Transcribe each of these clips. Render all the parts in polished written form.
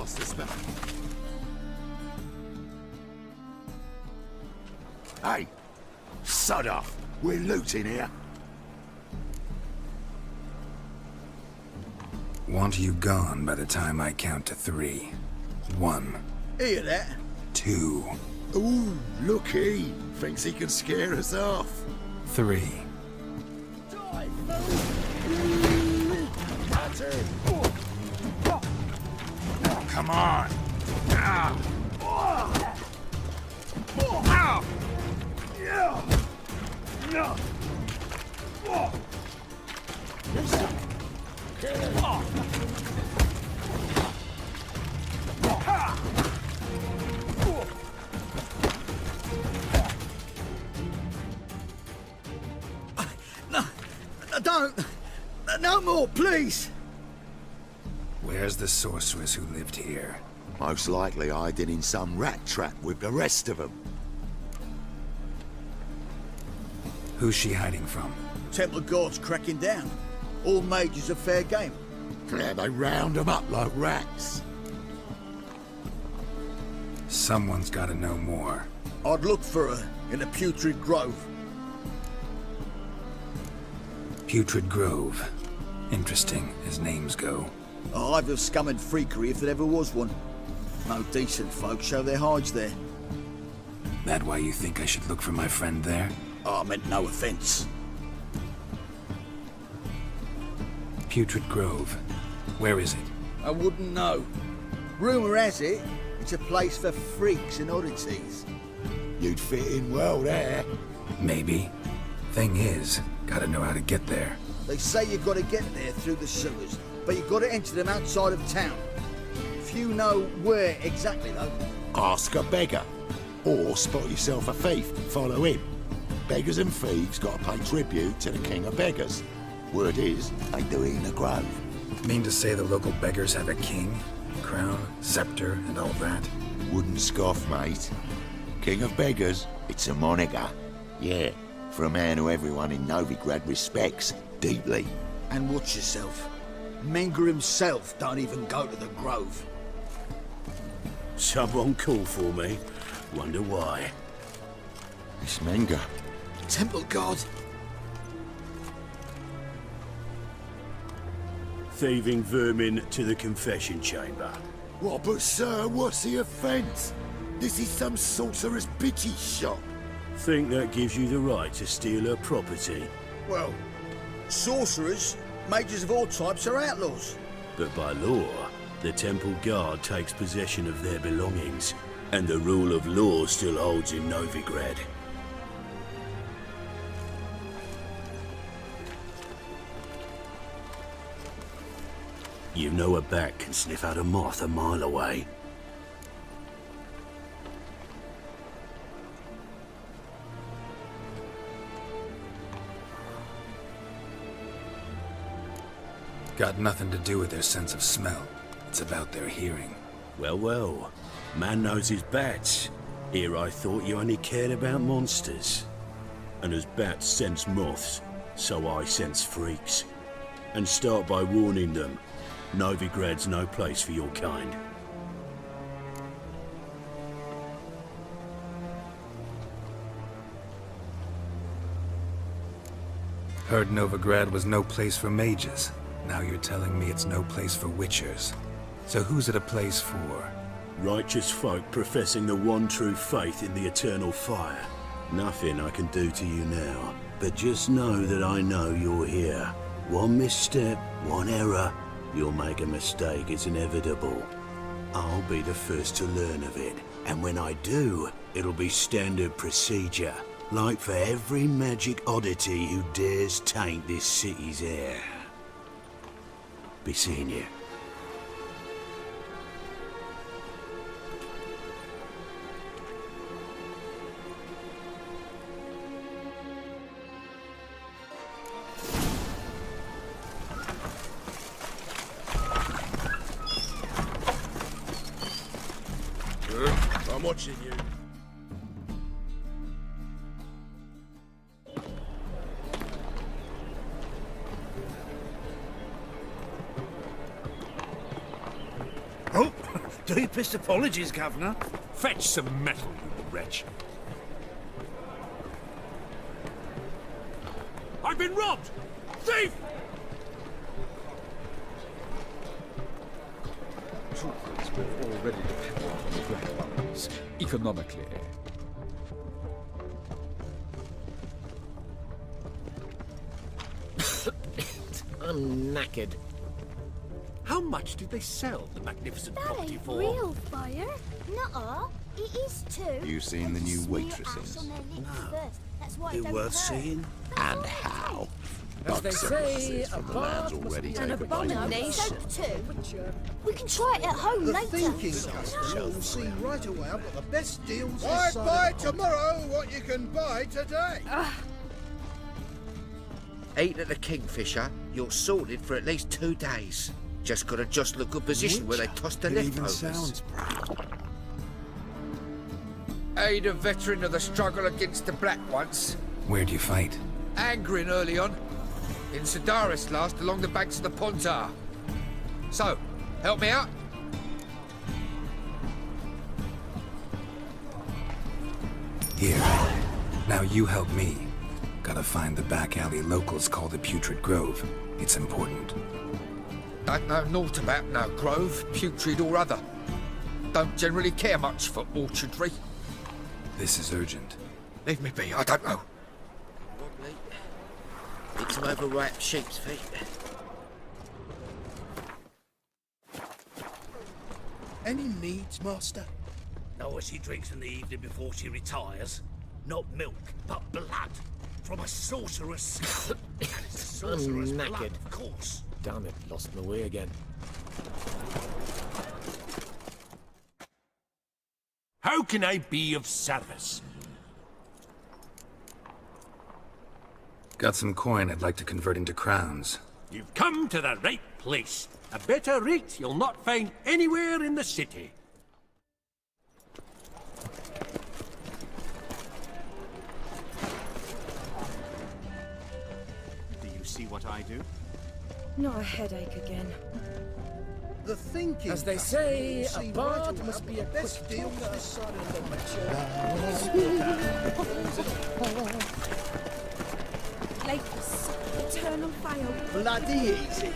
Pass the smell. Hey, sod off. We're looting here. Want you gone by the time I count to 3. 1. Hear that? 2. Ooh, looky. Thinks he can scare us off. 3. Come on! Don't! No more, please! Where's the sorceress who lived here? Most likely hiding in some rat trap with the rest of them. Who's she hiding from? Temple guards cracking down. All mages are fair game. Yeah, they round them up like rats. Someone's gotta know more. I'd look for her in the Putrid Grove. Putrid Grove. Interesting, as names go. A hive of scum and freakery if there ever was one. No decent folk show their hides there. That why you think I should look for my friend there? I meant no offence. Putrid Grove. Where is it? I wouldn't know. Rumour has it, it's a place for freaks and oddities. You'd fit in well there. Maybe. Thing is, gotta know how to get there. They say you've got to get there through the sewers, but you've got to enter them outside of town. Few know where exactly, though. Ask a beggar. Or spot yourself a thief and follow him. Beggars and thieves gotta pay tribute to the king of beggars. Word is, they do it in the grove. Mean to say the local beggars have a king, crown, scepter, and all that? Wouldn't scoff, mate. King of beggars, it's a moniker. Yeah, for a man who everyone in Novigrad respects deeply. And watch yourself. Menger himself don't even go to the Grove. Someone call for me. Wonder why. It's Menger. Temple guard. Thieving vermin to the confession chamber. What, but sir, what's the offence? This is some sorcerer's bitchy shop. Think that gives you the right to steal her property. Well, sorcerers, mages of all types are outlaws. But by law, the temple guard takes possession of their belongings, and the rule of law still holds in Novigrad. You know a bat can sniff out a moth a mile away. Got nothing to do with their sense of smell. It's about their hearing. Well, well. Man knows his bats. Here I thought you only cared about monsters. And as bats sense moths, so I sense freaks. And start by warning them. Novigrad's no place for your kind. Heard Novigrad was no place for mages. Now you're telling me it's no place for witchers. So who's it a place for? Righteous folk professing the one true faith in the eternal fire. Nothing I can do to you now, but just know that I know you're here. One misstep, one error, you'll make a mistake, it's inevitable. I'll be the first to learn of it, and when I do, it'll be standard procedure, like for every magic oddity who dares taint this city's air. Be seeing you. I'm watching you. Oh, Deepest apologies, Governor. Fetch some metal, you wretch. I've been robbed! Thief! Troopers will already depend on the Black Ones, economically. I'm knackered. How much did they sell the magnificent That property ain't for? real fire. Nuh-uh. It is too. You seen the They new just smear waitresses? ash on their lips first. That's why They're it don't worth hurt. seeing. And how? As they say, from the a lands bard already must be taken an by abomination. Soap too. We can try it at home The later. thinking customer will see right away I've got the best deals I'd this side buy of the tomorrow what you can buy today. Eat at the Kingfisher, you're sorted for at least 2 days. Just gotta jostle a good position where they toss the It even leftovers. sounds proud. Aid a veteran of the struggle against the Black Ones. Where'd you fight? Angering early on. In Sedaris last, along the banks of the Pontar. So, help me out? Here. Now you help me. Gotta find the back alley locals call the Putrid Grove. It's important. Don't know naught about no grove, putrid or other. Don't generally care much for orchardry. This is urgent. Leave me be, I don't know. Wobbly. Need some overripe sheep's feet. Any needs, Master? Know what she drinks in the evening before she retires? Not milk, but blood. From a sorcerer's skull. And it's a sorcerer's blood, knackered. of course. Damn it, lost my way again. How can I be of service? Got some coin I'd like to convert into crowns. You've come to the right place. A better rate you'll not find anywhere in the city. Do you see what I do? Not a headache again. The thinking As they customer say, will a see bard right away must I've be got a the best quick deals talker. this side of the Lakes, eternal fire. Bloody easy.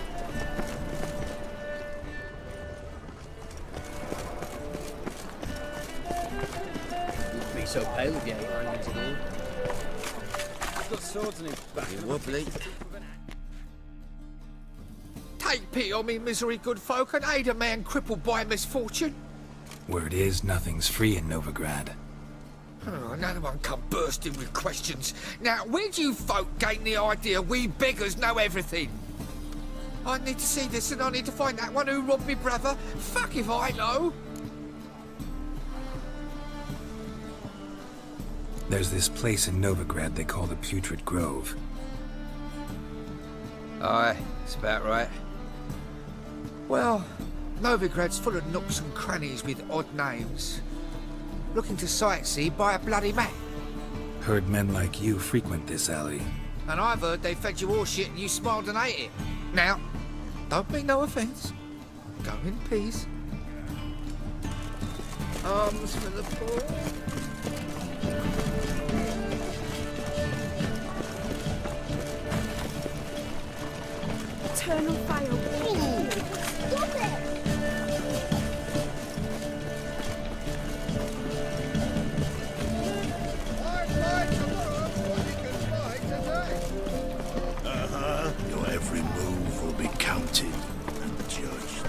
Wouldn't be so pale if you ate onions and all. He's got swords in his back. You wobbly. Take pity on me, misery good folk, and aid a man crippled by misfortune. Word is, nothing's free in Novigrad. Oh, another one come bursting with questions. Now, where do you folk gain the idea we beggars know everything? I need to see this and I need to find that one who robbed me brother. Fuck if I know. There's this place in Novigrad they call the Putrid Grove. Aye, it's about right. Well, Novigrad's full of nooks and crannies with odd names. Looking to sightsee by a bloody map. Heard men like you frequent this alley. And I've heard they fed you all shit and you smiled and ate it. Now, don't mean no offence. Go in peace. Arms for the poor. Eternal fire. Stop it! I'd buy tomorrow what you can buy today. Uh-huh. Your every move will be counted and judged.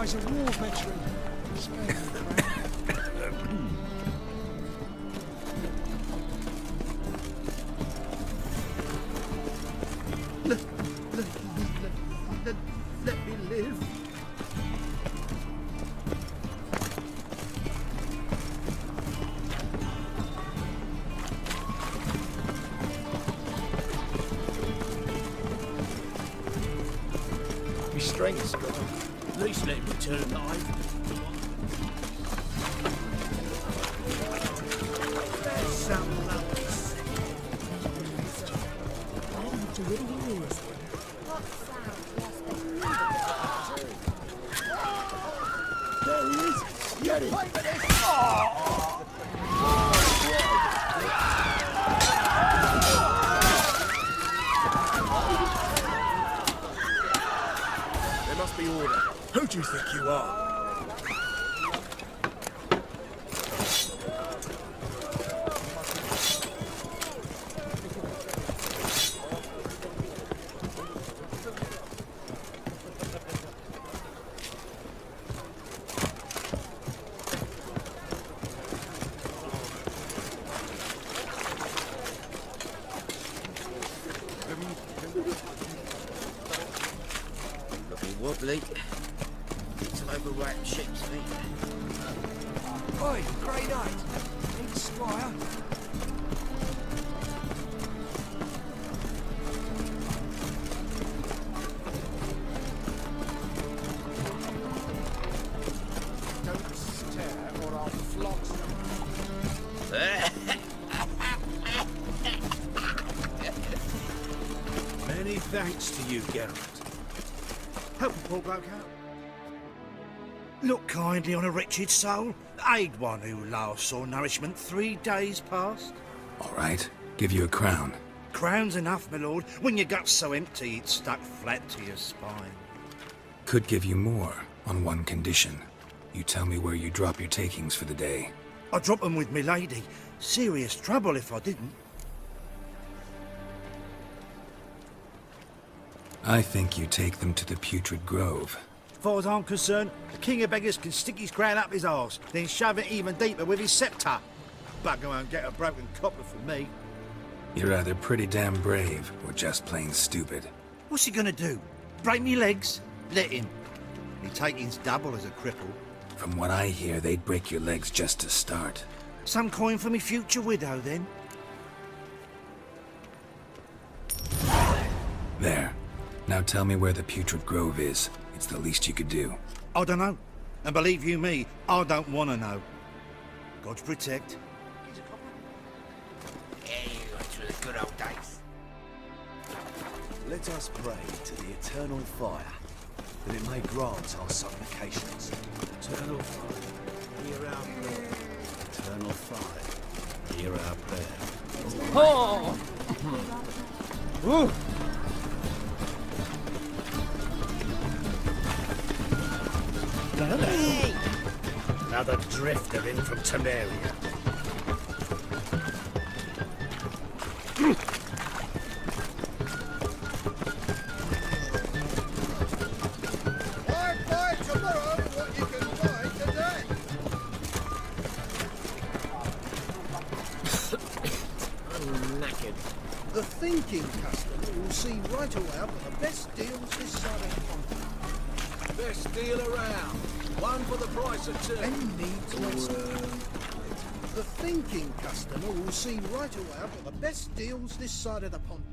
He's a war veteran. Let me live. My strength's gone. At least let him return alive. some lovely There he is! Get him! There must be order. Who do you think you are? Looking wobbly. Some overripe sheep's meat. Oi, Grey Knight. Need a squire? Don't stare or I'll flog Many thanks to you, Geralt. Help the poor bloke out. Look kindly on a wretched soul. Aid one who last saw nourishment 3 days past. All right, give you a crown. Crown's enough, my lord, when your gut's so empty it's stuck flat to your spine. Could give you more, on one condition. You tell me where you drop your takings for the day. I drop them with me lady. Serious trouble if I didn't. I think you take them to the Putrid Grove. As far as I'm concerned, the king of beggars can stick his crown up his arse, then shove it even deeper with his sceptre. Bugger won't get a broken copper from me. You're either pretty damn brave, or just plain stupid. What's he gonna do? Break me legs? Let him. Me taking's double as a cripple. From what I hear, they'd break your legs just to start. Some coin for me future widow, then? There. Now tell me where the Putrid Grove is. It's the least you could do. I don't know. And believe you me, I don't want to know. God protect. Yeah, you went through the good old days. Let us pray to the eternal fire, that it may grant our supplications. Eternal fire, hear our prayer. Eternal fire, hear our prayer. Oh! Ooh. Another drifter in from Temeria. I'd buy tomorrow what you can buy today. I'm knackered. The thinking customer will see right away up at the best deals this side of the pond. Best deal around. One for the price of two. Any needs master? The thinking customer will see right away up at the best deals this side of the pond.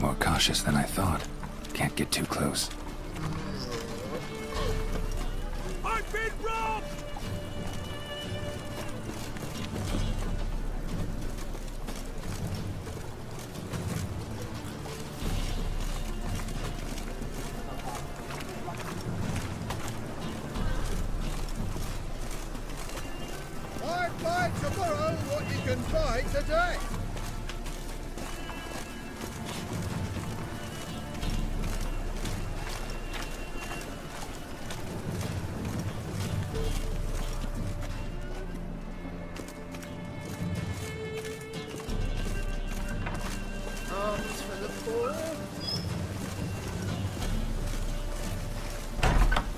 More cautious than I thought. Can't get too close. I've been robbed! I'd buy tomorrow what you can buy today. Arms for the poor.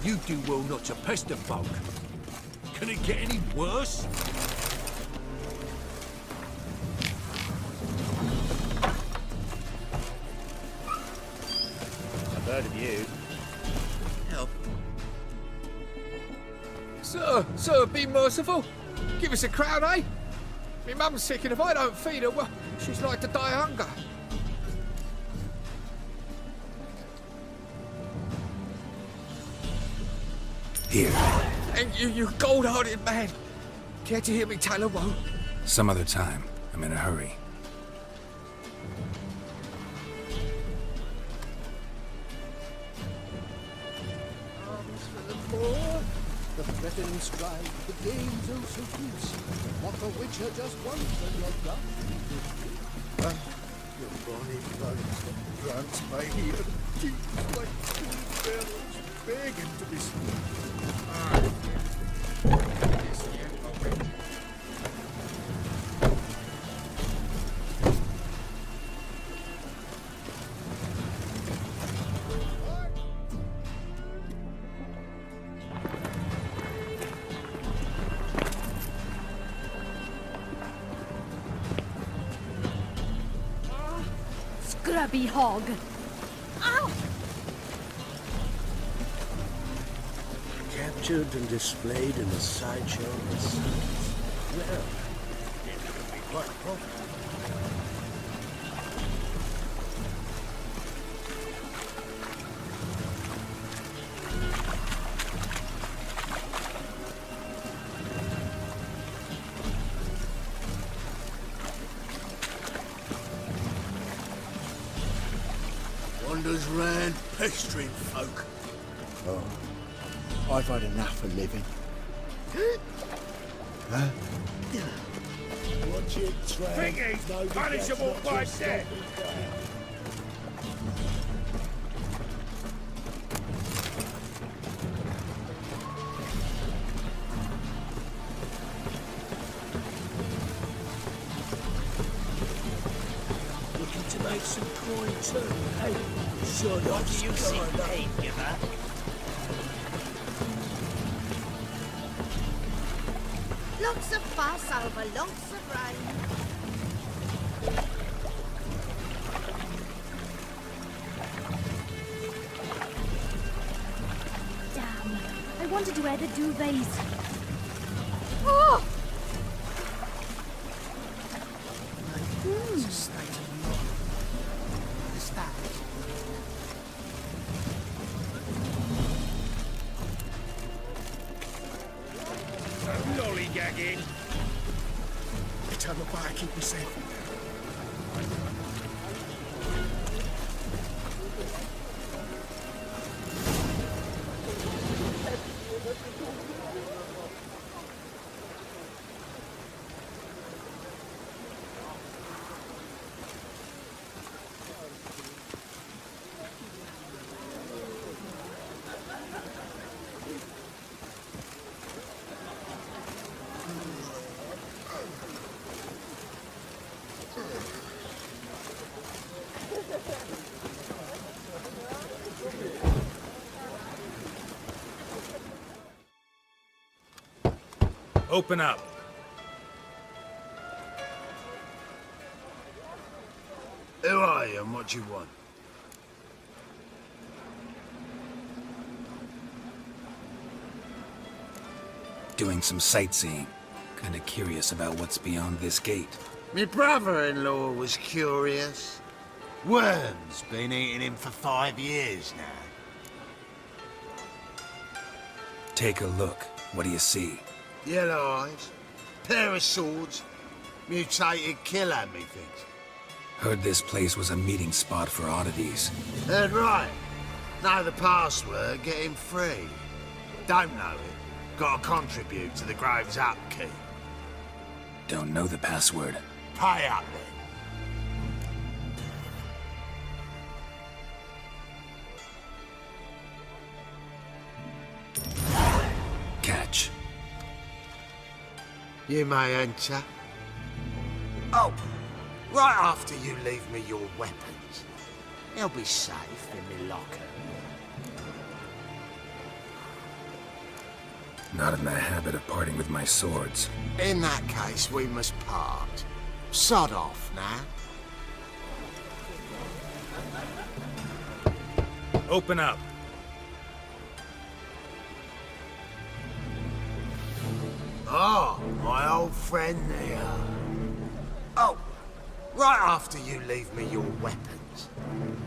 You do well not to pester folk. Can it get any worse? I've heard of you. Help. Sir, be merciful. Give us a crown, eh? My mum's sick, and if I don't feed her, well, she's like to die of hunger. Here. And you gold-hearted man. Care to hear me tell a woe? Some other time. I'm in a hurry. Arms for the poor, the threatening strife, the games also peace. What the witcher just wants and you're done. Your bonny clothes that grants my ear, deep like two bells, begging to be seen. Scrubby hog. Ow! Captured and displayed in the sideshow of the circus. Well, it could be quite profitable. Wanders round pestering folk. Oh, I've had enough of living. Huh? Watch it, Tramp. Thingy, Nobody punishable gets by much of death. stopping that. Looking to make some coin too, hey? Shut up, Do you see pain, giver? Lots of fuss over lots of rain. Damn. I wanted to wear the duvets. Oh! It's a state of mind. What's that? Lollygagging. Get on the bar, keep me safe. Open up. Who are you and what do you want? Doing some sightseeing. Kinda curious about what's beyond this gate. My brother-in-law was curious. Worms been eating him for 5 years now. Take a look. What do you see? Yellow eyes, pair of swords, mutated killer, methinks. Heard this place was a meeting spot for oddities. Heard right. Know the password, get him free. Don't know it, gotta contribute to the Grove's upkeep. Don't know the password. Pay up then. Catch. You may enter. Oh, right after you leave me your weapons. They'll be safe in my locker. Not in the habit of parting with my swords. In that case, we must part. Sod off now. Open up. Oh, my old friend there. right after you leave me your weapons.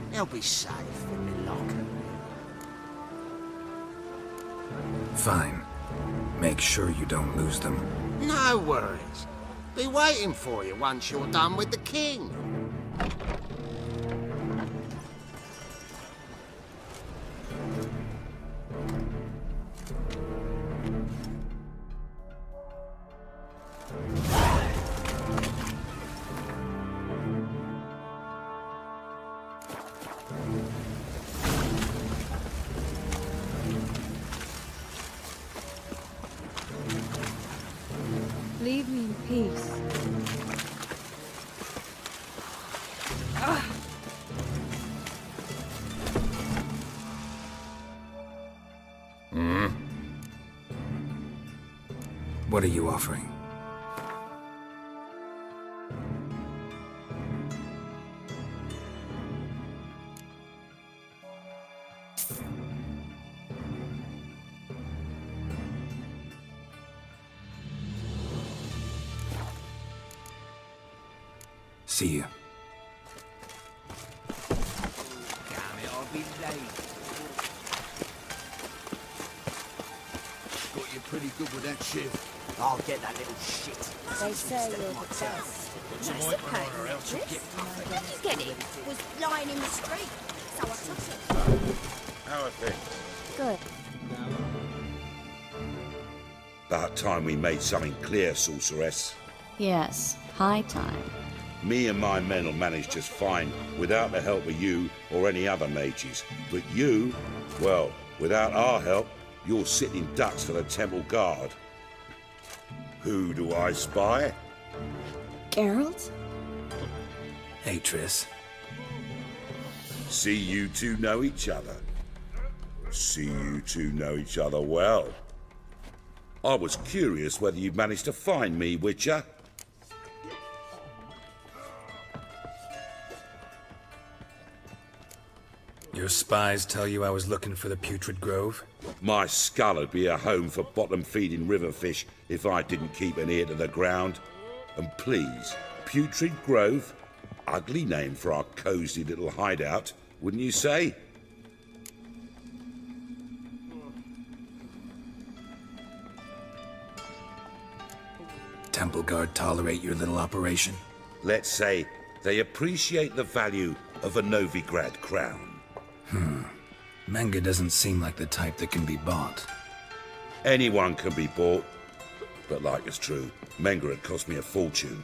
They'll be safe in the locker. Fine. Make sure you don't lose them. No worries. Be waiting for you once you're done with the king. Leave me in peace. What are you offering? See you. Damn it, I'll be late. Got you pretty good with that shiv. I'll get that little shit. They say you're the best. That's the pain, Chris. When you get it, it was lying in the street, so I took it. How are things? Good. About time we made something clear, sorceress. Yes, high time. Me and my men will manage just fine without the help of you or any other mages. But you, well, without our help, you're sitting ducks for the temple guard. Who do I spy? Geralt? Hey, Triss. See you two know each other. See you two know each other well. I was curious whether you'd managed to find me, Witcher. Your spies tell you I was looking for the Putrid Grove? My skull would be a home for bottom-feeding river fish if I didn't keep an ear to the ground. And please, Putrid Grove? Ugly name for our cosy little hideout, wouldn't you say? Temple Guard tolerate your little operation? Let's say they appreciate the value of a Novigrad crown. Menga doesn't seem like the type that can be bought. Anyone can be bought. But like it's true, Menga had cost me a fortune.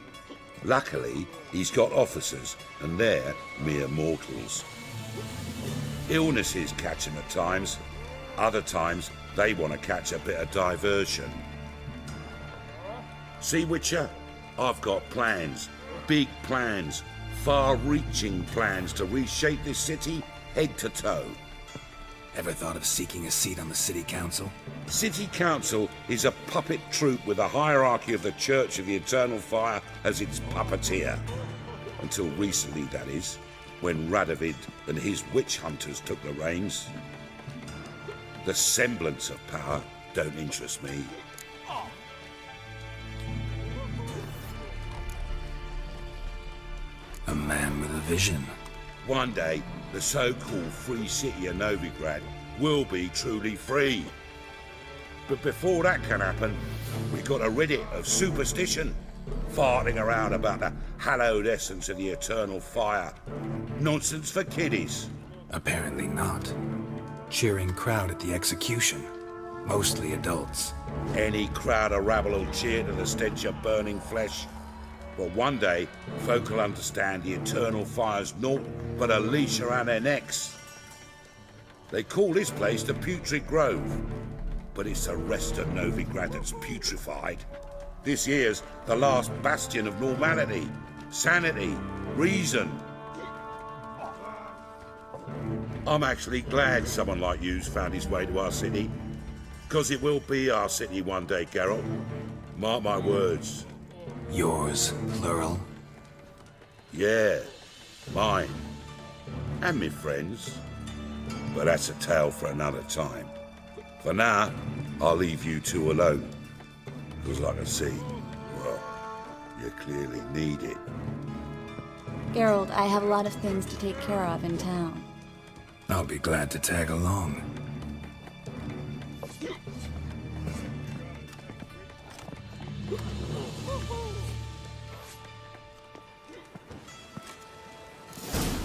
Luckily, he's got officers, and they're mere mortals. Illnesses catch him at times. Other times, they want to catch a bit of diversion. See, Witcher? I've got plans. Big plans. Far-reaching plans to reshape this city head to toe. Ever thought of seeking a seat on the city council? City council is a puppet troupe with a hierarchy of the Church of the Eternal Fire as its puppeteer. Until recently, that is, when Radovid and his witch hunters took the reins. The semblance of power don't interest me. A man with a vision. One day, the so-called free city of Novigrad will be truly free. But before that can happen, we've got to rid it of superstition, farting around about the hallowed essence of the eternal fire. Nonsense for kiddies. Apparently not. Cheering crowd at the execution. Mostly adults. Any crowd of rabble will cheer to the stench of burning flesh. But one day, folk will understand the eternal fire's naught but a leash around their necks. They call this place the Putrid Grove, but it's the rest of Novigrad that's putrefied. This here's the last bastion of normality, sanity, reason. I'm actually glad someone like you's found his way to our city, because it will be our city one day, Geralt. Mark my words. Yours, plural? Yeah, mine. And me friends. But that's a tale for another time. For now, I'll leave you two alone. Because like I see, well, you clearly need it. Geralt, I have a lot of things to take care of in town. I'll be glad to tag along.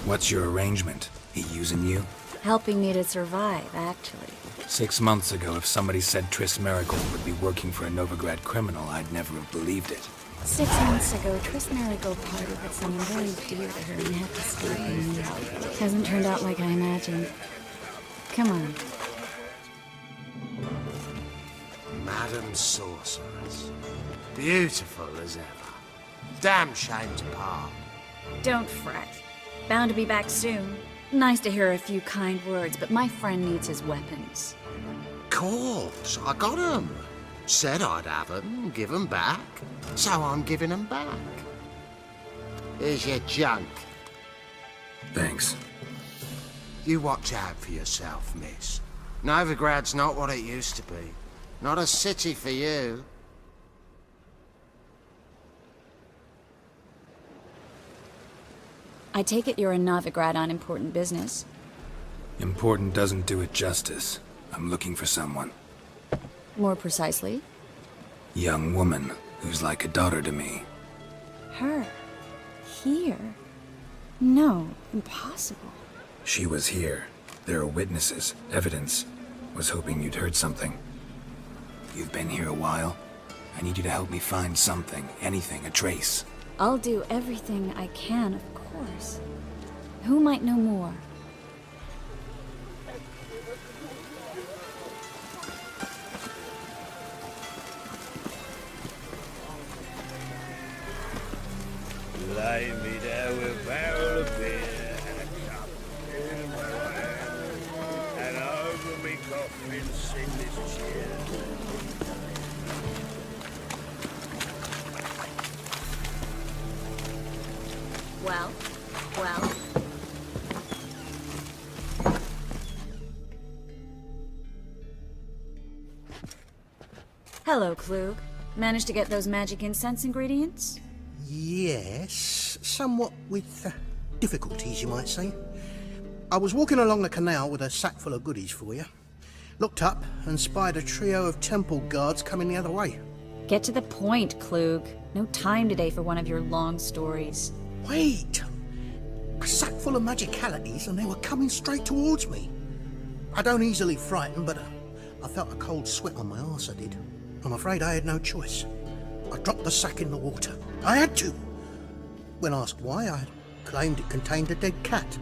What's your arrangement? He using you? Helping me to survive, actually. 6 months ago, if somebody said Triss Merigold would be working for a Novigrad criminal, I'd never have believed it. 6 months ago, Triss Merigold parted with someone very dear to her and had to stay in me. Hasn't turned out like I imagined. Come on. Madam Sorceress. Beautiful as ever. Damn shame to part. Don't fret. Bound to be back soon. Nice to hear a few kind words, but my friend needs his weapons. Course, I got 'em. Said I'd have 'em, give 'em back. So I'm giving 'em back. Here's your junk. Thanks. You watch out for yourself, miss. Novigrad's not what it used to be. Not a city for you. I take it you're a Novigrad on important business. Important doesn't do it justice. I'm looking for someone. More precisely? Young woman who's like a daughter to me. Her? Here? No, impossible. She was here. There are witnesses, evidence. Was hoping you'd heard something. You've been here a while. I need you to help me find something, anything, a trace. I'll do everything I can, of course. Who might know more? Lay me there with a barrel of beer and a cup in my hand, and over me coffin sing this cheer. Well? Hello, Klug. Managed to get those magic incense ingredients? Yes, somewhat with difficulties, you might say. I was walking along the canal with a sack full of goodies for you. Looked up and spied a trio of temple guards coming the other way. Get to the point, Klug. No time today for one of your long stories. Wait! A sack full of magicalities and they were coming straight towards me. I don't easily frighten, but I felt a cold sweat on my arse, I did. I'm afraid I had no choice. I dropped the sack in the water. I had to. When asked why, I claimed it contained a dead cat.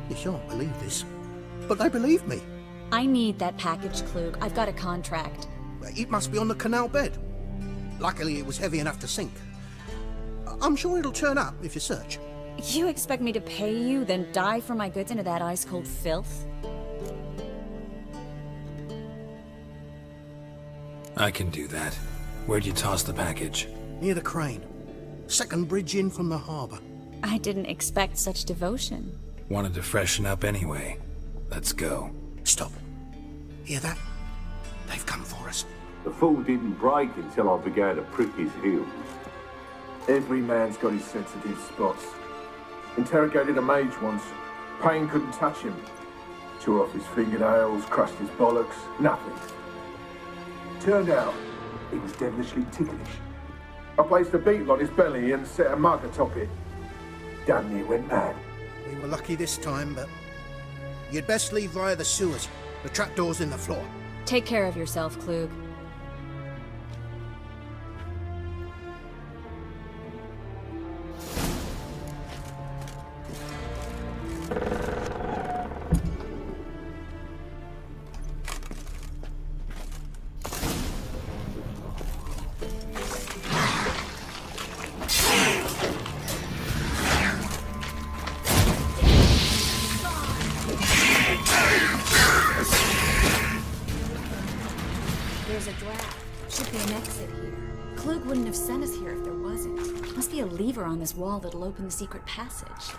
You shan't believe this, but they believed me. I need that package, Klug. I've got a contract. It must be on the canal bed. Luckily, it was heavy enough to sink. I'm sure it'll turn up if you search. You expect me to pay you, then dive for my goods into that ice-cold filth? I can do that. Where'd you toss the package? Near the crane. Second bridge in from the harbour. I didn't expect such devotion. Wanted to freshen up anyway. Let's go. Stop. Hear that? They've come for us. The fool didn't break until I began to prick his heels. Every man's got his sensitive spots. Interrogated a mage once. Pain couldn't touch him. Tore off his fingernails, crushed his bollocks, nothing. Turned out, he was devilishly ticklish. I placed a beetle on his belly and set a mug atop it. Damn near went mad. We were lucky this time, but you'd best leave via the sewers. The trapdoor's in the floor. Take care of yourself, Klug. There's a draft. Should be an exit here. Klug wouldn't have sent us here if there wasn't. Must be a lever on this wall that'll open the secret passage.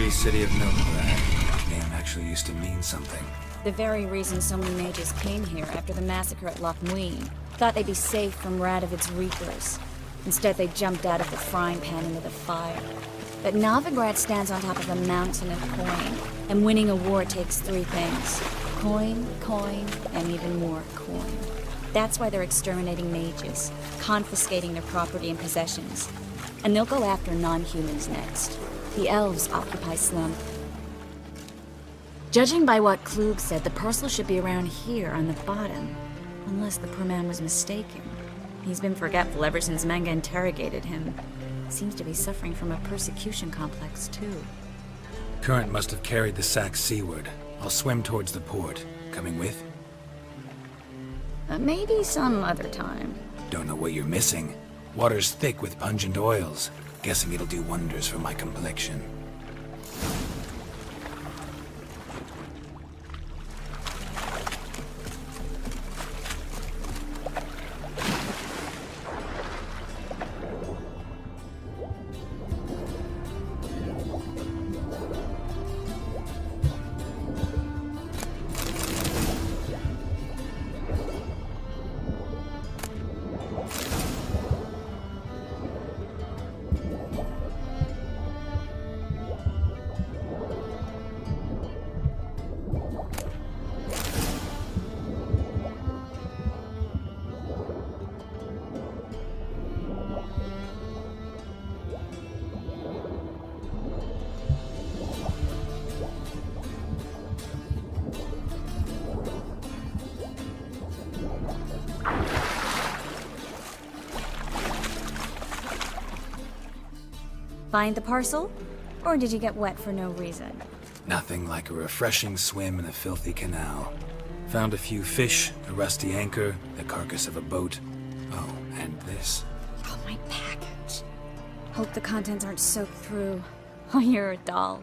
free city of Novigrad. That name actually used to mean something. The very reason so many mages came here after the massacre at Loch Muin. Thought they'd be safe from Radovid's reapers. Instead, they jumped out of the frying pan into the fire. But Novigrad stands on top of a mountain of coin, and winning a war takes three things. Coin, coin, and even more coin. That's why they're exterminating mages, confiscating their property and possessions. And they'll go after non-humans next. The elves occupy Slump. Judging by what Klug said, the parcel should be around here on the bottom. Unless the poor man was mistaken. He's been forgetful ever since Manga interrogated him. Seems to be suffering from a persecution complex, too. Current must have carried the sack seaward. I'll swim towards the port. Coming with? Maybe some other time. Don't know what you're missing. Water's thick with pungent oils. Guessing it'll do wonders for my complexion. Find the parcel? Or did you get wet for no reason? Nothing like a refreshing swim in a filthy canal. Found a few fish, a rusty anchor, the carcass of a boat. Oh, and this. Oh, my package. Hope the contents aren't soaked through. Oh, you're a doll.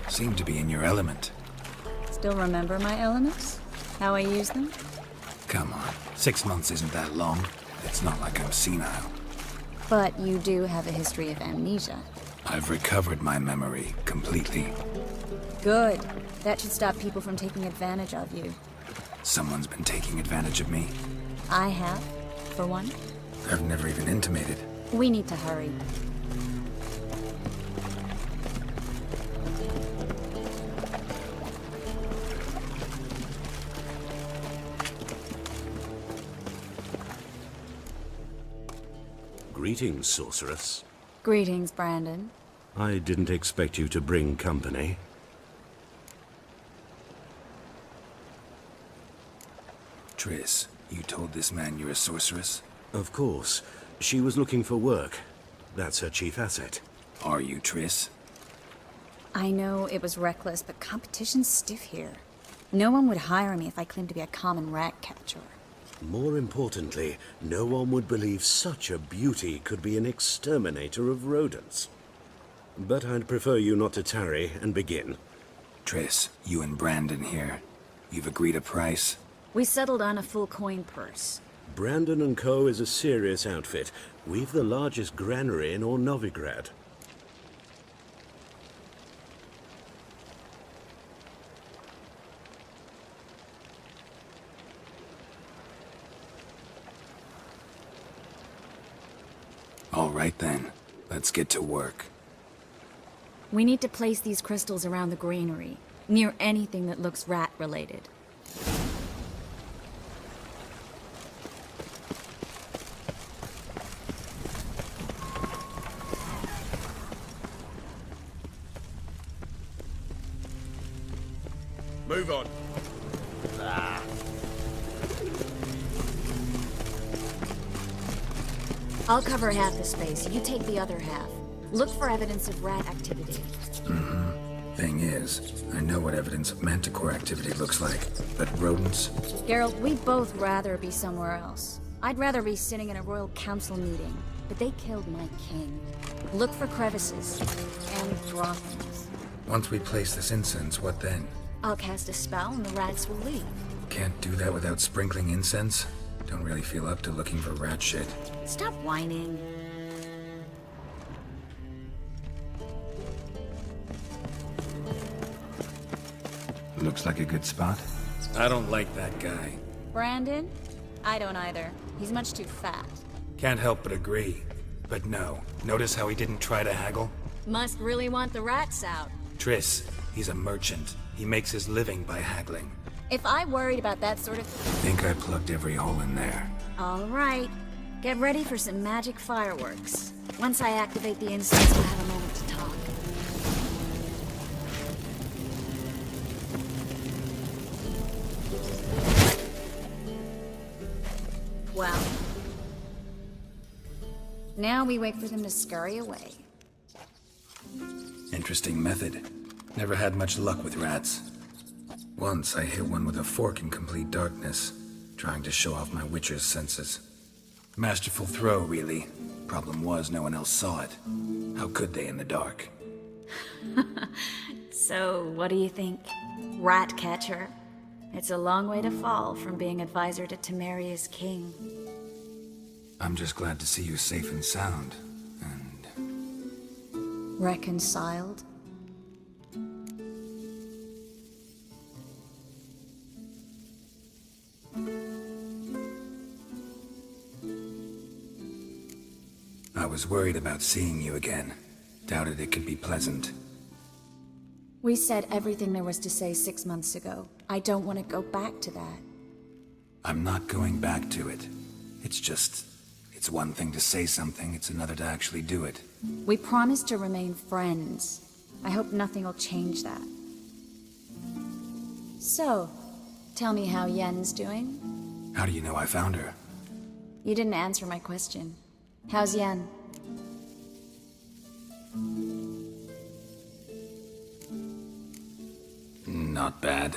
Seem to be in your element. Still remember my elements? How I use them? Come on, 6 months isn't that long. It's not like I'm senile. But you do have a history of amnesia. I've recovered my memory completely. Good. That should stop people from taking advantage of you. Someone's been taking advantage of me. I have, for one. I've never even intimated. We need to hurry. Greetings, sorceress. Greetings, Brandon. I didn't expect you to bring company. Triss, you told this man you're a sorceress? Of course. She was looking for work. That's her chief asset. Are you, Triss? I know it was reckless, but competition's stiff here. No one would hire me if I claimed to be a common rat catcher. More importantly, no one would believe such a beauty could be an exterminator of rodents. But I'd prefer you not to tarry and begin. Triss, you and Brandon here. You've agreed a price? We settled on a full coin purse. Brandon & Co. is a serious outfit. We've the largest granary in all Novigrad. All right then, let's get to work. We need to place these crystals around the granary, near anything that looks rat-related. Move on. I'll cover half the space, you take the other half. Look for evidence of rat activity. Thing is, I know what evidence of manticore activity looks like, but rodents? Geralt, we'd both rather be somewhere else. I'd rather be sitting in a royal council meeting, but they killed my king. Look for crevices and droppings. Once we place this incense, what then? I'll cast a spell and the rats will leave. Can't do that without sprinkling incense? Don't really feel up to looking for rat shit. Stop whining. Looks like a good spot. I don't like that guy. Brandon? I don't either. He's much too fat. Can't help but agree. But no, notice how he didn't try to haggle? Must really want the rats out. Triss, he's a merchant. He makes his living by haggling. If I worried about that sort of... Think I plugged every hole in there. All right. Get ready for some magic fireworks. Once I activate the incense, we'll have a moment to talk. Well. Now we wait for them to scurry away. Interesting method. Never had much luck with rats. Once I hit one with a fork in complete darkness, trying to show off my witcher's senses. Masterful throw, really. Problem was, no one else saw it. How could they in the dark? So, what do you think? Rat catcher? It's a long way to fall from being advisor to Temeria's king. I'm just glad to see you safe and sound. Reconciled? I was worried about seeing you again. Doubted it could be pleasant. We said everything there was to say 6 months ago. I don't want to go back to that. I'm not going back to it. It's just... It's one thing to say something, it's another to actually do it. We promised to remain friends. I hope nothing will change that. So, tell me how Yen's doing? How do you know I found her? You didn't answer my question. How's Yen? Not bad.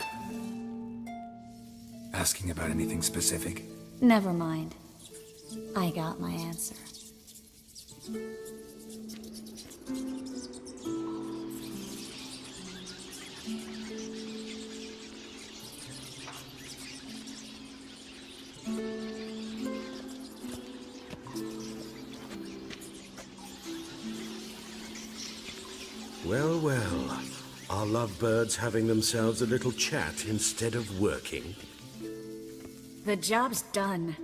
Asking about anything specific? Never mind. I got my answer. Well, well. Are lovebirds having themselves a little chat instead of working? The job's done.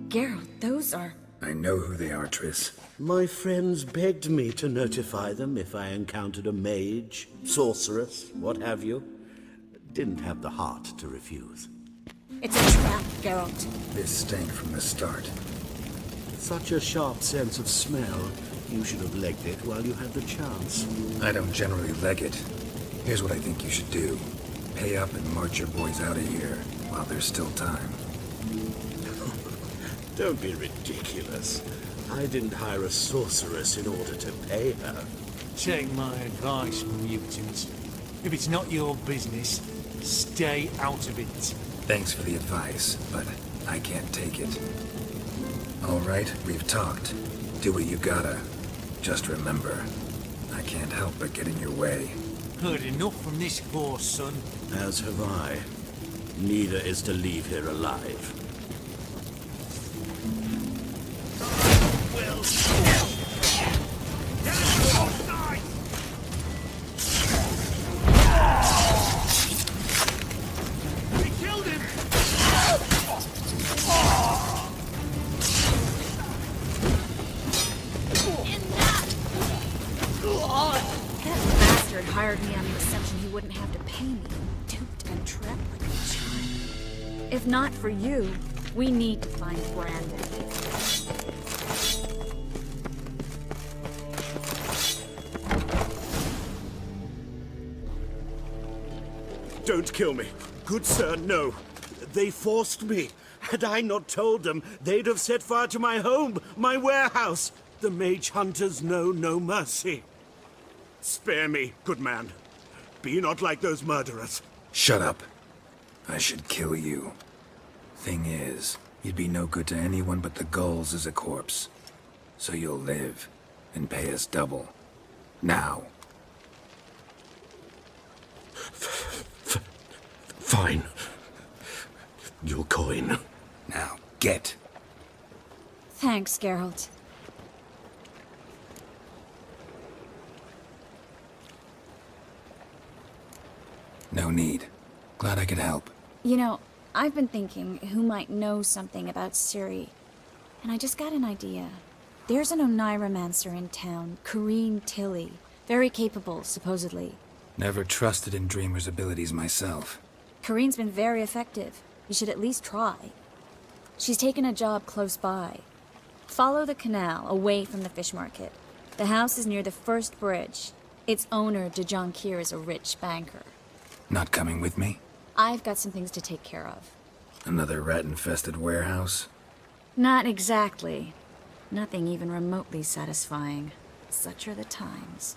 Geralt, those are... I know who they are, Triss. My friends begged me to notify them if I encountered a mage, sorceress, what have you. Didn't have the heart to refuse. It's a trap, Geralt. This stank from the start. Such a sharp sense of smell. You should have legged it while you had the chance. I don't generally leg it. Here's what I think you should do. Pay up and march your boys out of here while there's still time. Don't be ridiculous. I didn't hire a sorceress in order to pay her. Take my advice, mutant. If it's not your business, stay out of it. Thanks for the advice, but I can't take it. All right, we've talked. Do what you gotta. Just remember, I can't help but get in your way. Heard enough from this poor son. As have I. Neither is to leave here alive. Hired me on the assumption he wouldn't have to pay me. Duped and trapped like a child. If not for you, we need to find Brandon. Don't kill me. Good sir, no. They forced me. Had I not told them, they'd have set fire to my home, my warehouse. The mage hunters know no mercy. Spare me, good man. Be not like those murderers. Shut up. I should kill you. Thing is, you'd be no good to anyone but the gulls as a corpse. So you'll live, and pay us double. Now. Fine. Your coin. Now, get. Thanks, Geralt. No need. Glad I could help. You know, I've been thinking who might know something about Ciri, and I just got an idea. There's an Oneiromancer in town, Corrine Tilly. Very capable, supposedly. Never trusted in Dreamer's abilities myself. Corrine's been very effective. You should at least try. She's taken a job close by. Follow the canal, away from the fish market. The house is near the first bridge. Its owner, DeJohn Kier, is a rich banker. Not coming with me? I've got some things to take care of. Another rat-infested warehouse? Not exactly. Nothing even remotely satisfying. Such are the times.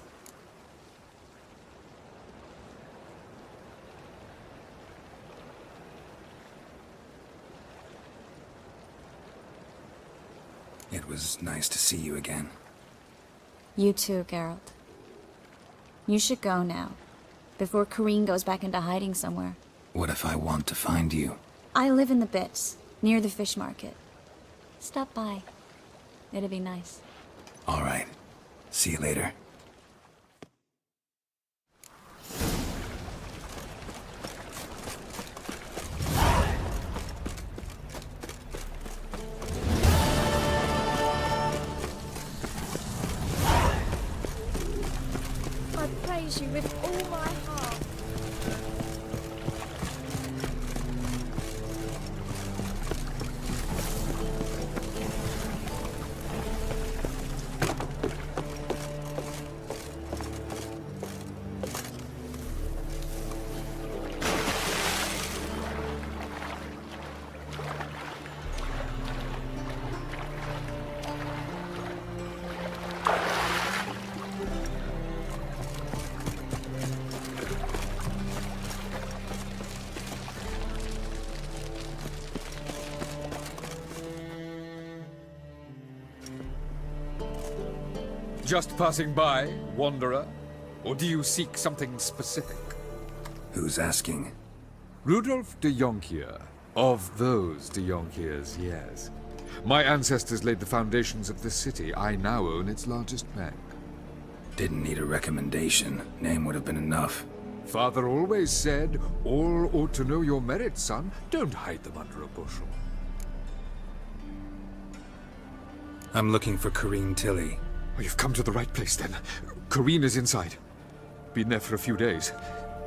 It was nice to see you again. You too, Geralt. You should go now, before Corrine goes back into hiding somewhere. What if I want to find you? I live in the Bits, near the fish market. Stop by. It'd be nice. All right. See you later. I praise you with all my heart. Just passing by, wanderer? Or do you seek something specific? Who's asking? Rudolf de Jonkier. Of those de Jonkiers, yes. My ancestors laid the foundations of this city. I now own its largest bank. Didn't need a recommendation. Name would have been enough. Father always said, all ought to know your merits, son. Don't hide them under a bushel. I'm looking for Corrine Tilly. Oh, you've come to the right place, then. Corrine is inside. Been there for a few days,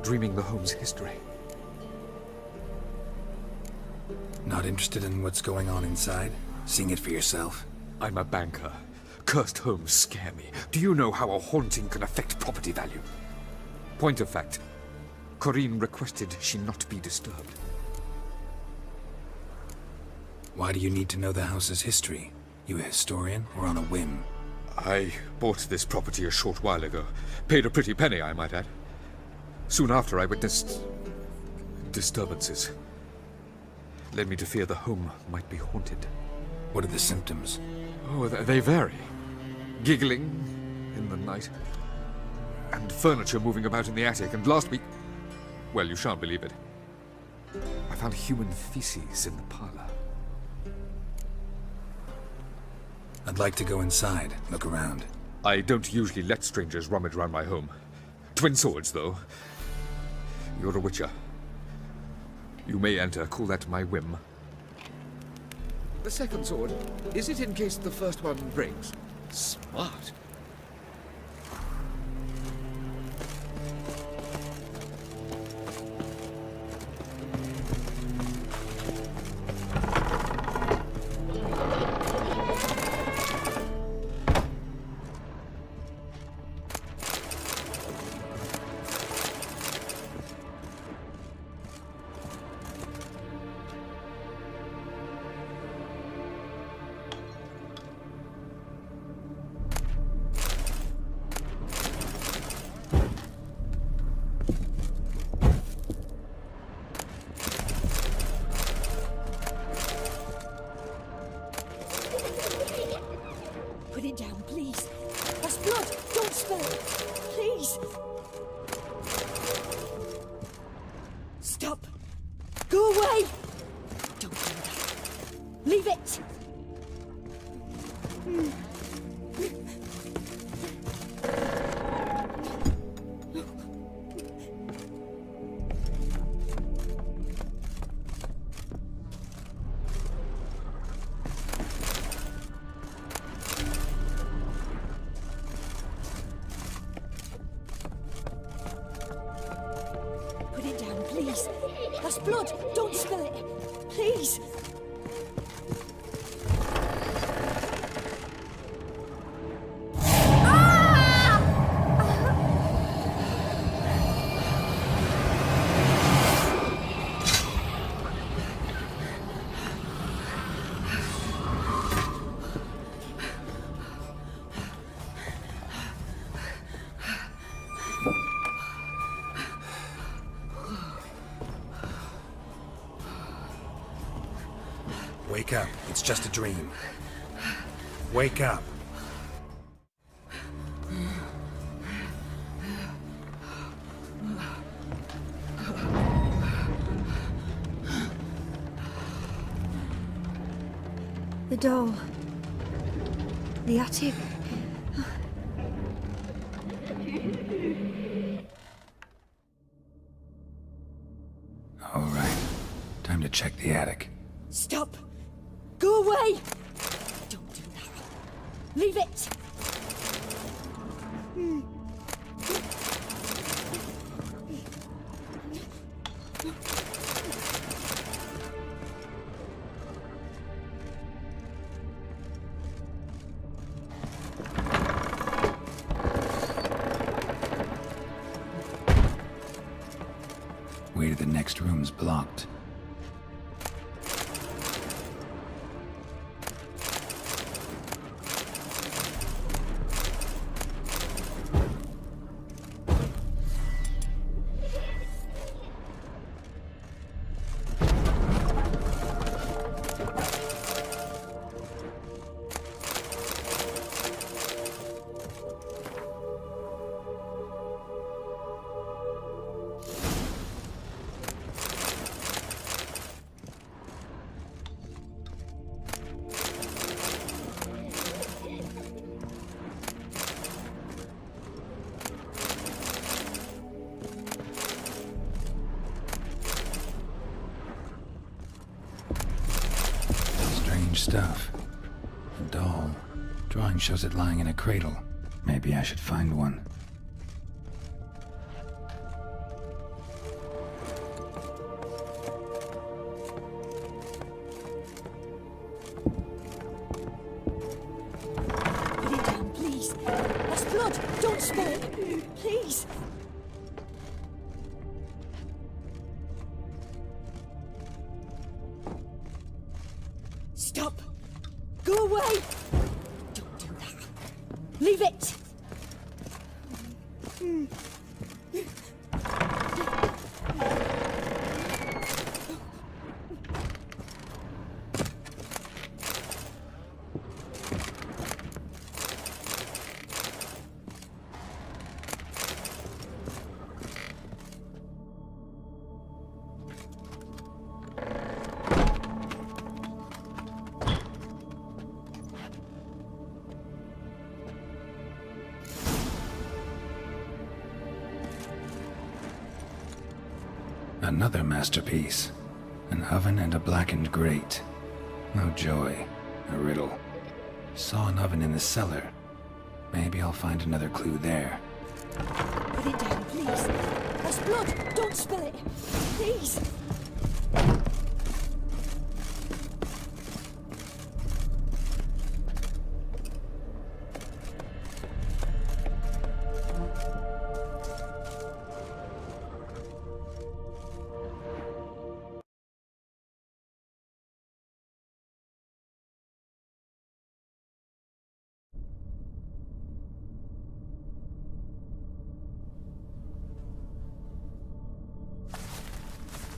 dreaming the home's history. Not interested in what's going on inside? Seeing it for yourself? I'm a banker. Cursed homes scare me. Do you know how a haunting can affect property value? Point of fact, Corrine requested she not be disturbed. Why do you need to know the house's history? You a historian, or on a whim? I bought this property a short while ago. Paid a pretty penny, I might add. Soon after, I witnessed disturbances. Led me to fear the home might be haunted. What are the symptoms? Oh, they vary. Giggling in the night. And furniture moving about in the attic. And last week... well, you shan't believe it. I found human feces in the parlor. I'd like to go inside, look around. I don't usually let strangers rummage around my home. Twin swords, though. You're a witcher. You may enter, call that my whim. The second sword, is it in case the first one breaks? Smart. Put it down, please. That's blood. Don't spill it. Please. Stop. Go away. Don't do that. Leave it. blood! Don't spill it! Please! Wake up. It's just a dream. Wake up. The doll. The attic. All right. Time to check the attic. Stop! Go away! Don't do that. Leave it! Way to the next room's blocked. Stuff. A doll. Drawing shows it lying in a cradle. Maybe I should find one. Put it down, please. That's blood. Don't spill it. Please. Stop! Go away! Don't do that. Leave it! Another masterpiece. An oven and a blackened grate. No joy. A riddle. Saw an oven in the cellar. Maybe I'll find another clue there. Put it down, please. That's blood. Don't spill it. Please.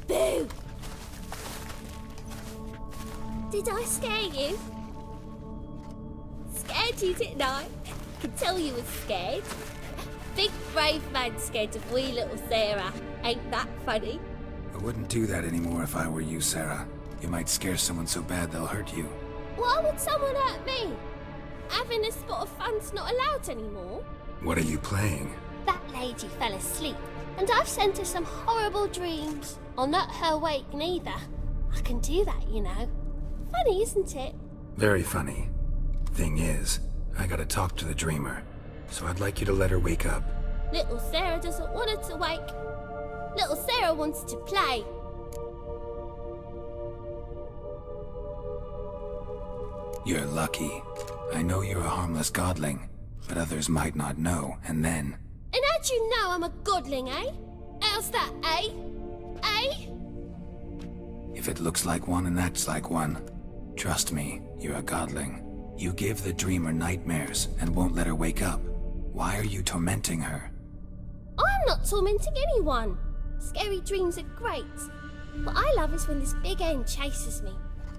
Boo! Did I scare you? Scared you, didn't I? Can tell you was scared. Big brave man scared of wee little Sarah. Ain't that funny? I wouldn't do that anymore if I were you, Sarah. You might scare someone so bad they'll hurt you. Why would someone hurt me? Having a spot of fun's not allowed anymore. What are you playing? That lady fell asleep, and I've sent her some horrible dreams. I'll not her wake neither. I can do that, you know. Funny, isn't it? Very funny. Thing is, I gotta talk to the dreamer, so I'd like you to let her wake up. Little Sarah doesn't want her to wake. Little Sarah wants to play. You're lucky. I know you're a harmless godling, but others might not know, and then... And how'd you know I'm a godling, eh? How's that, eh? Eh? If it looks like one and acts like one, trust me, you're a godling. You give the dreamer nightmares and won't let her wake up. Why are you tormenting her? I'm not tormenting anyone. Scary dreams are great. What I love is when this big hen chases me.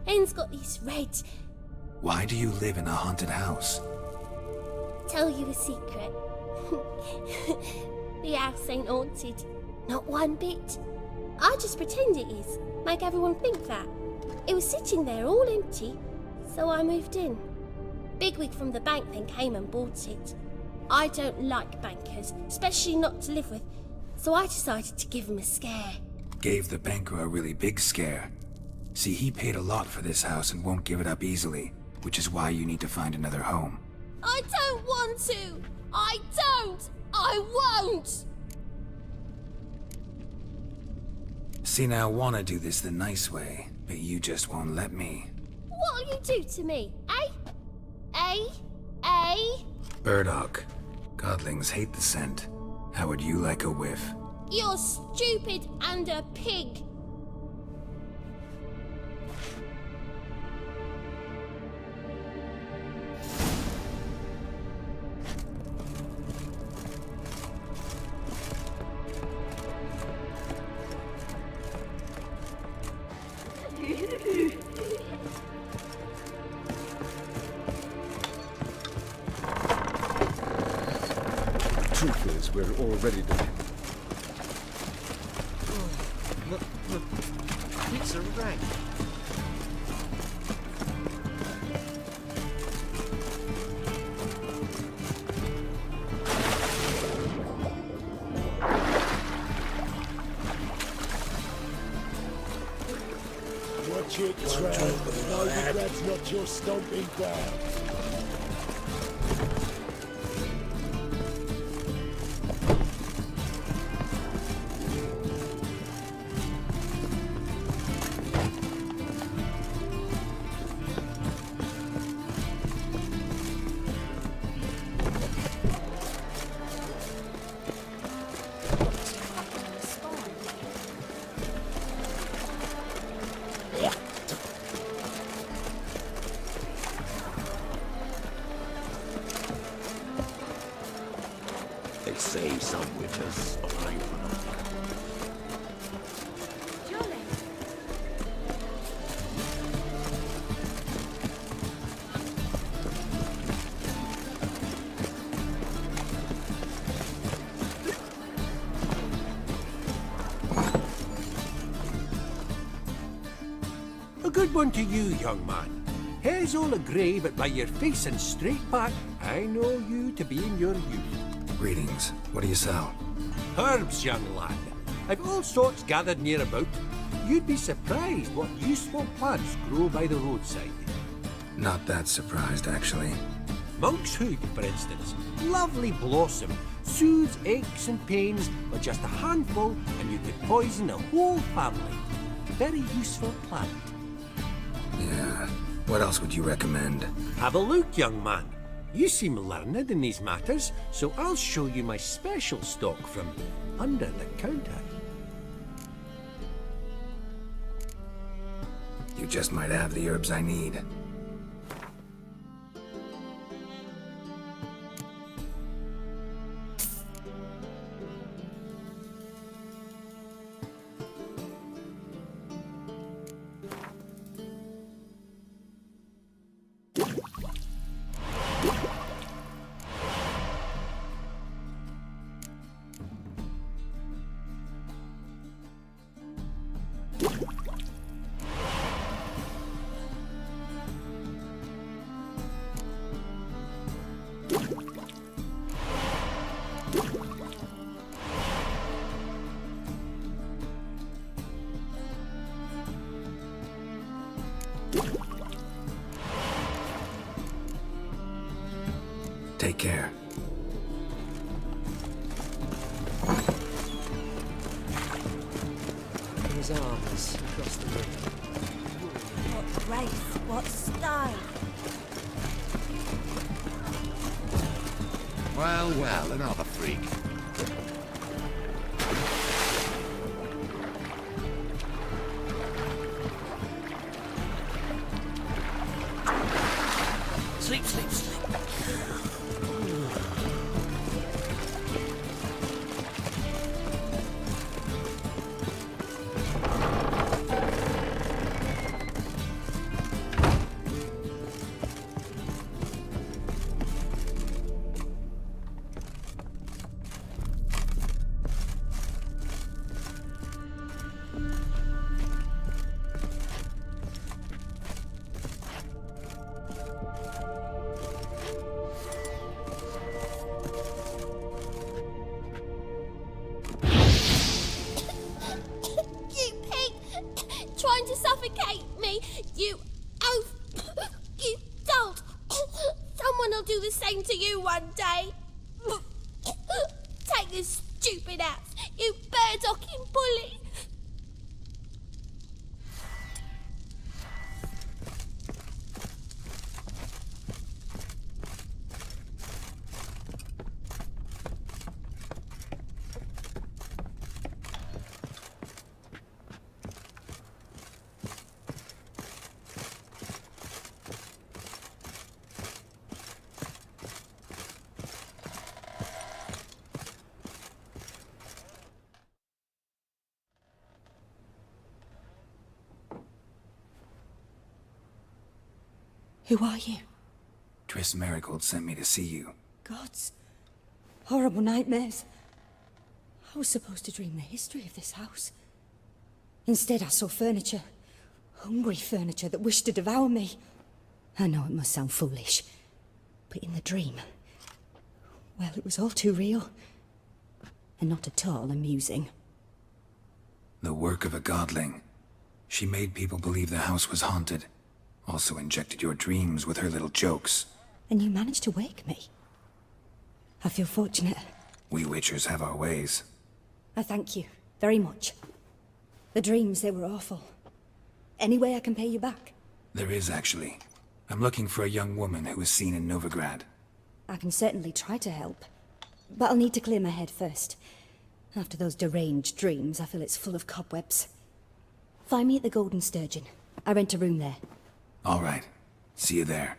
Hen's got these red... Why do you live in a haunted house? Tell you a secret. The house ain't haunted. Not one bit. I just pretend it is. Make everyone think that. It was sitting there all empty, so I moved in. Bigwig from the bank then came and bought it. I don't like bankers, especially not to live with, so I decided to give him a scare. Gave the banker a really big scare. See, he paid a lot for this house and won't give it up easily, which is why you need to find another home. I don't want to! I don't! I won't! See, now I want to do this the nice way, but you just won't let me. What'll you do to me, eh? Eh? Eh? Burdock. Godlings hate the scent. How would you like a whiff? You're stupid and a pig. Truth is, we're already done. It's a rag. Watch it, Trev. Novigrad's not your stomping ground. They say some witches are ain't one of them. A good one to you, young man. Hair's all a grey, but by your face and straight back, I know you to be in your youth. Greetings. What do you sell? Herbs, young lad. I've all sorts gathered near about. You'd be surprised what useful plants grow by the roadside. Not that surprised, actually. Monk's hood, for instance. Lovely blossom. Soothes aches and pains with just a handful, and you could poison a whole family. Very useful plant. Yeah. What else would you recommend? Have a look, young man. You seem learned in these matters, so I'll show you my special stock from under the counter. You just might have the herbs I need. Take care. His arms across the room. What grace, what style. Well, well, another freak. Sleep, sleep, sleep. Trying to suffocate me. You oaf. You don't. Someone will do the same to you one day. Take this stupid axe, you bird-docking bully. Who are you? Triss Marigold sent me to see you. Gods. Horrible nightmares. I was supposed to dream the history of this house. Instead, I saw furniture. Hungry furniture that wished to devour me. I know it must sound foolish, but in the dream, well, it was all too real. And not at all amusing. The work of a godling. She made people believe the house was haunted. Also injected your dreams with her little jokes. And you managed to wake me. I feel fortunate. We Witchers have our ways. I thank you very much. The dreams, they were awful. Any way I can pay you back? There is, actually. I'm looking for a young woman who was seen in Novigrad. I can certainly try to help. But I'll need to clear my head first. After those deranged dreams, I feel it's full of cobwebs. Find me at the Golden Sturgeon. I rent a room there. All right. See you there.